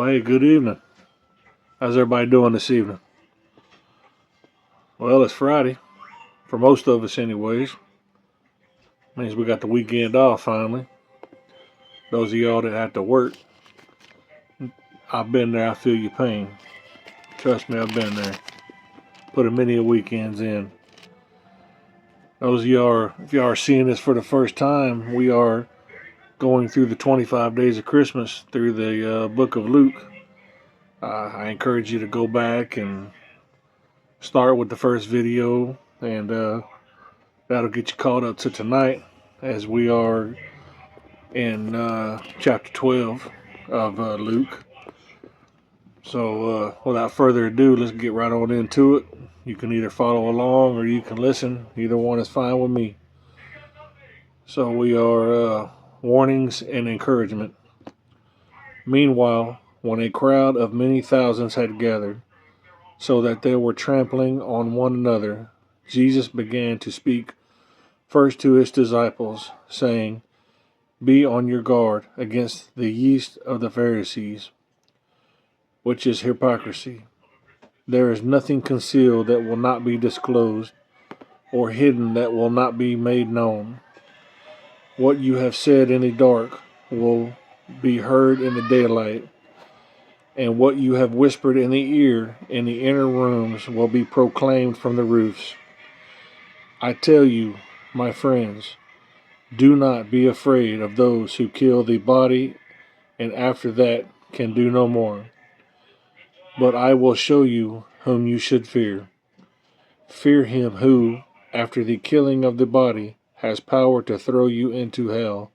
Hey, good evening. How's everybody doing this evening? Well, it's Friday, for most of us, anyways. Means we got the weekend off finally. Those of y'all that have to work, I've been there. I feel your pain. Trust me, I've been there. Put a many weekends in. Those of y'all, if y'all are seeing this for the first time, we are going through the 25 days of Christmas through the book of Luke. I encourage you to go back and start with the first video, and that'll get you caught up to tonight as we are in chapter 12 of Luke. So, without further ado, let's get right on into it. You can either follow along or you can listen. Either one is fine with me. So, we are warnings and encouragement. Meanwhile, when a crowd of many thousands had gathered, so that they were trampling on one another, Jesus began to speak first to his disciples, saying, "Be on your guard against the yeast of the Pharisees, which is hypocrisy. There is nothing concealed that will not be disclosed, or hidden that will not be made known. What you have said in the dark will be heard in the daylight, and what you have whispered in the ear in the inner rooms will be proclaimed from the roofs. I tell you, my friends, do not be afraid of those who kill the body and after that can do no more. But I will show you whom you should fear. Fear him who, after the killing of the body, has power to throw you into hell.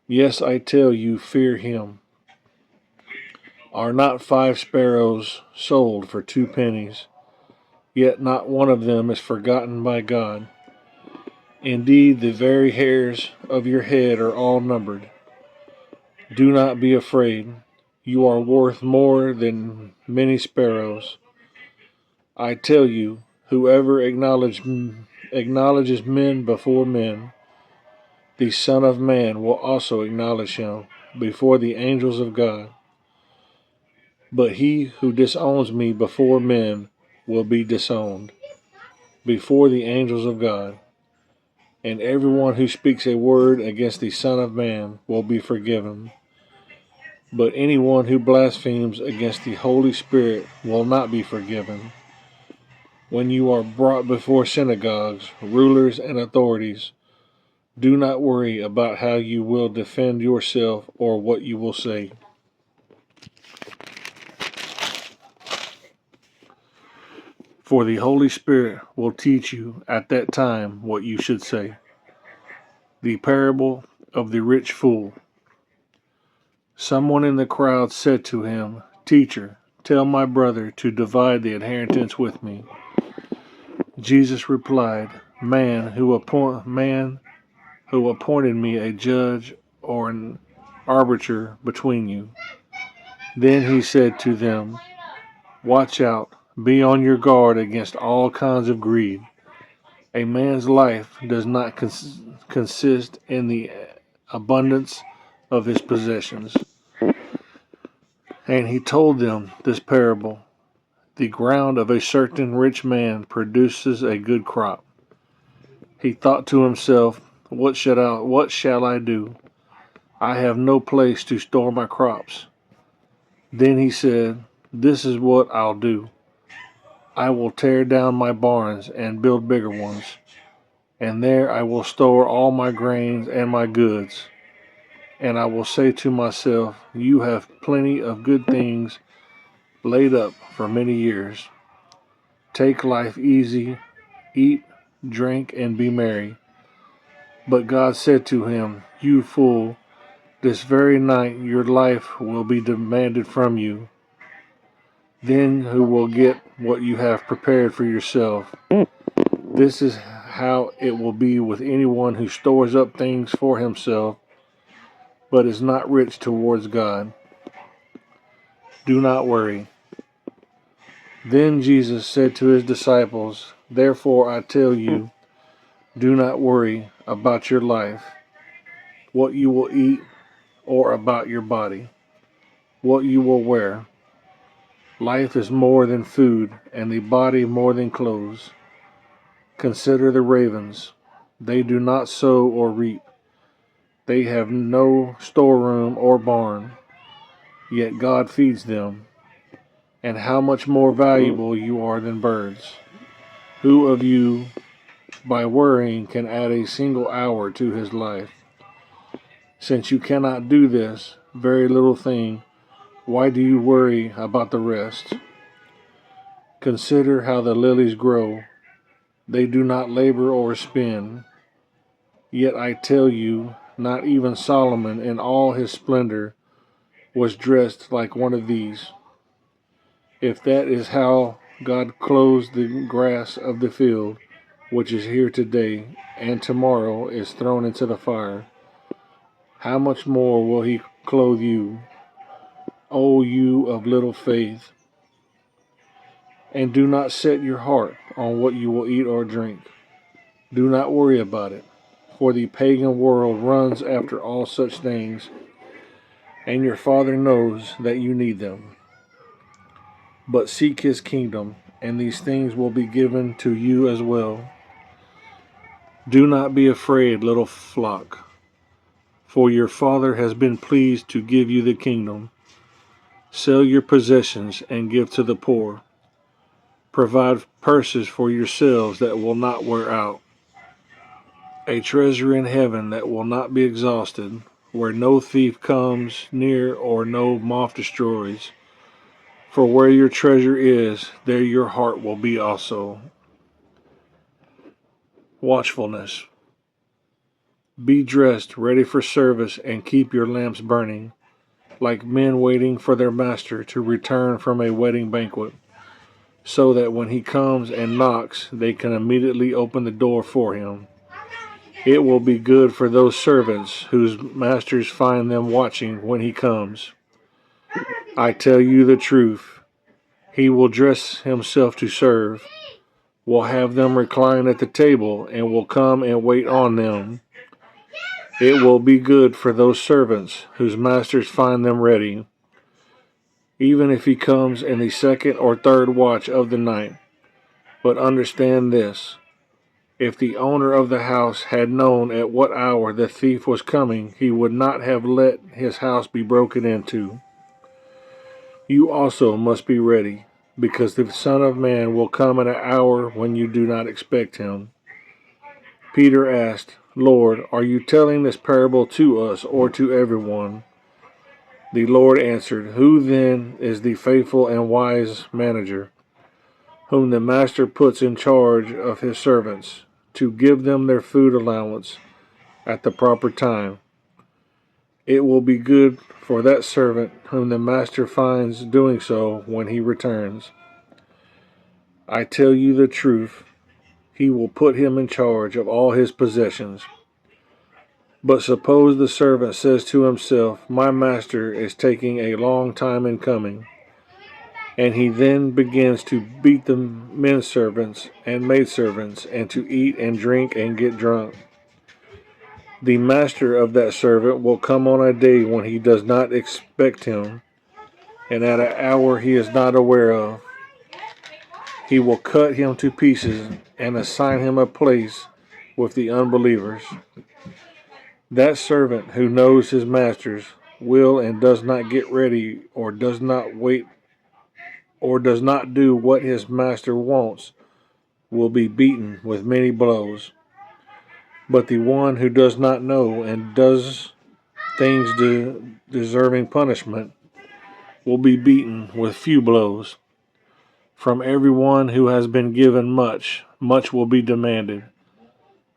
Yes, I tell you, fear him. Are not 5 sparrows sold for 2 pennies? Yet not one of them is forgotten by God. Indeed, the very hairs of your head are all numbered. Do not be afraid. You are worth more than many sparrows. I tell you, whoever acknowledges men before men, the Son of Man will also acknowledge him before the angels of God. But he who disowns me before men will be disowned before the angels of God. And everyone who speaks a word against the Son of Man will be forgiven. But anyone who blasphemes against the Holy Spirit will not be forgiven. When you are brought before synagogues, rulers, and authorities, do not worry about how you will defend yourself or what you will say. For the Holy Spirit will teach you at that time what you should say." The parable of the rich fool. Someone in the crowd said to him, "Teacher, tell my brother to divide the inheritance with me." Jesus replied, Man who appointed me a judge or an arbiter between you?" Then he said to them, "Watch out, be on your guard against all kinds of greed. A man's life does not consist in the abundance of his possessions." And he told them this parable: The ground of a certain rich man produces a good crop. He thought to himself, What shall I do? I have no place to store my crops." Then he said, "This is what I'll do. I will tear down my barns and build bigger ones, and there I will store all my grains and my goods. And I will say to myself, You have plenty of good things laid up for many years. Take life easy, eat, drink, and be merry." But God said to him, "You fool, this very night your life will be demanded from you. Then who will get what you have prepared for yourself? This is how it will be with anyone who stores up things for himself, but is not rich towards God. Do not worry." Then Jesus said to his disciples, "Therefore I tell you, do not worry about your life, what you will eat, or about your body, what you will wear. Life is more than food, and the body more than clothes. Consider the ravens. They do not sow or reap. They have no storeroom or barn, yet God feeds them. And how much more valuable you are than birds. Who of you, by worrying, can add a single hour to his life? Since you cannot do this very little thing, why do you worry about the rest? Consider how the lilies grow. They do not labor or spin. Yet I tell you, not even Solomon in all his splendor was dressed like one of these. If that is how God clothes the grass of the field, which is here today, and tomorrow is thrown into the fire, how much more will he clothe you, O you of little faith? And do not set your heart on what you will eat or drink. Do not worry about it, for the pagan world runs after all such things, and your Father knows that you need them. But seek his kingdom, and these things will be given to you as well. Do not be afraid, little flock, for your Father has been pleased to give you the kingdom. Sell your possessions and give to the poor. Provide purses for yourselves that will not wear out, a treasure in heaven that will not be exhausted, where no thief comes near or no moth destroys. For where your treasure is, there your heart will be also. Watchfulness. Be dressed, ready for service, and keep your lamps burning, like men waiting for their master to return from a wedding banquet, so that when he comes and knocks, they can immediately open the door for him. It will be good for those servants whose masters find them watching when he comes. I tell you the truth, he will dress himself to serve, will have them recline at the table, and will come and wait on them. It will be good for those servants whose masters find them ready, even if he comes in the second or third watch of the night. But understand this, if the owner of the house had known at what hour the thief was coming, he would not have let his house be broken into. You also must be ready, because the Son of Man will come at an hour when you do not expect him. Peter asked, Lord, are you telling this parable to us or to everyone? The Lord answered, Who then is the faithful and wise manager, whom the master puts in charge of his servants, to give them their food allowance at the proper time? It will be good for that servant whom the master finds doing so when he returns. I tell you the truth, he will put him in charge of all his possessions. But suppose the servant says to himself, My master is taking a long time in coming, and he then begins to beat the men servants and maidservants, and to eat and drink and get drunk. The master of that servant will come on a day when he does not expect him, and at an hour he is not aware of. He will cut him to pieces and assign him a place with the unbelievers. That servant who knows his masters will and does not get ready or does not wait or does not do what his master wants will be beaten with many blows. But the one who does not know and does things deserving punishment will be beaten with few blows. From everyone who has been given much, much will be demanded.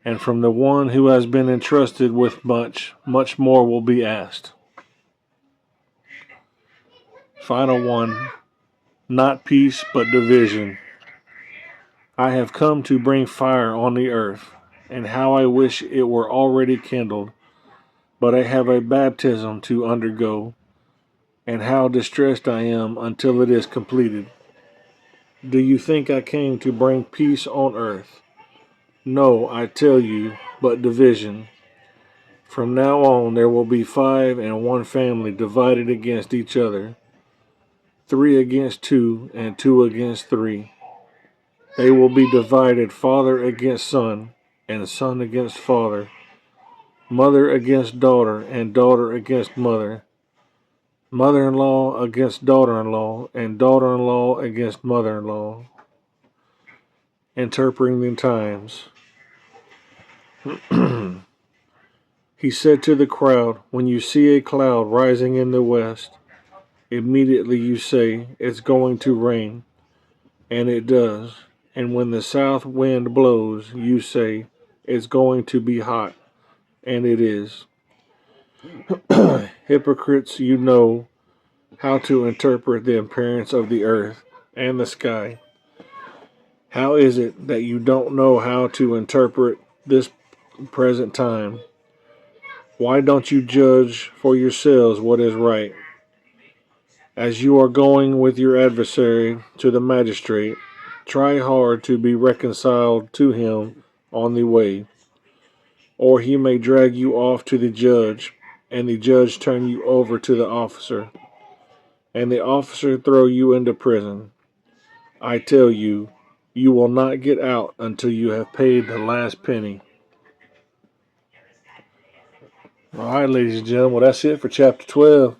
And from the one who has been entrusted with much, much more will be asked. Final one, not peace but division. I have come to bring fire on the earth, and how I wish it were already kindled. But I have a baptism to undergo, and how distressed I am until it is completed. Do you think I came to bring peace on earth? No, I tell you, but division. From now on, there will be 5 in one family divided against each other, 3 against 2, and 2 against 3. They will be divided father against son, and son against father, mother against daughter, and daughter against mother, mother-in-law against daughter-in-law, and daughter-in-law against mother-in-law. Interpreting the times. He said to the crowd, when you see a cloud rising in the west, immediately you say, it's going to rain, and it does. And when the south wind blows, you say, it's going to be hot, and it is. Hypocrites, you know how to interpret the appearance of the earth and the sky. How is it that you don't know how to interpret this present time? Why don't you judge for yourselves what is right? As you are going with your adversary to the magistrate, try hard to be reconciled to him on the way, or he may drag you off to the judge, and the judge turn you over to the officer, and the officer throw you into prison. I tell you, you will not get out until you have paid the last penny. All right, ladies and gentlemen, well, that's it for chapter 12.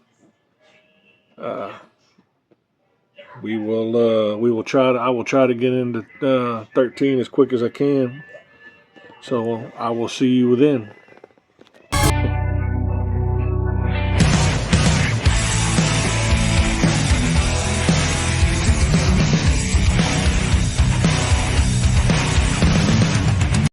We will try to. I will try to get into 13 as quick as I can. So I will see you then.